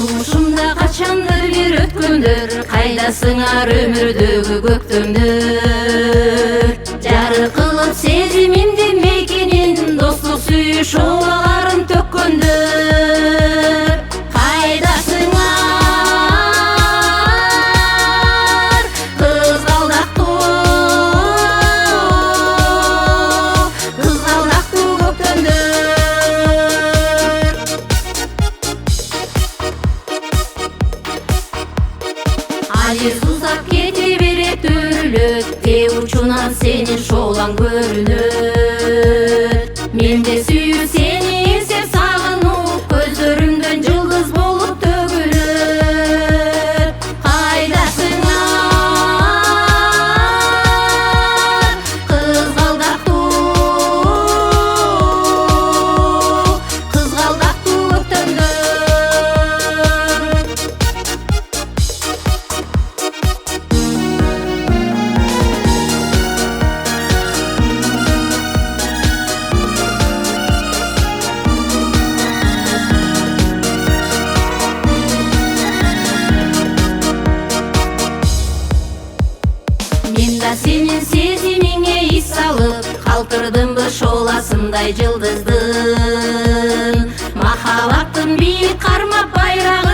Turmuşumda kaçandır bir ötkümdür, kaydasыңар өмүрдөгү көктөмдөр. Жары кылып сезимимди мекенин, достук сүйүш обаларын төккөндөр. Кайдасыңар кызгалдактуу көктөмдөр. Айыз узап кете берет өрүлөт, тээ учунан сенин шоолаң көрүнөт. Мен де сүйүп сени эзеп сагынып, көздөрүмдөн жылдыз болуп төгүлөт. Кайдасыңар кызгалдактуу көктөмдөр. Мен да сенин сезимиңе ис салып, калтырдымбы шооласындай жылдыздын. Махаббаттын бийик кармап байрагы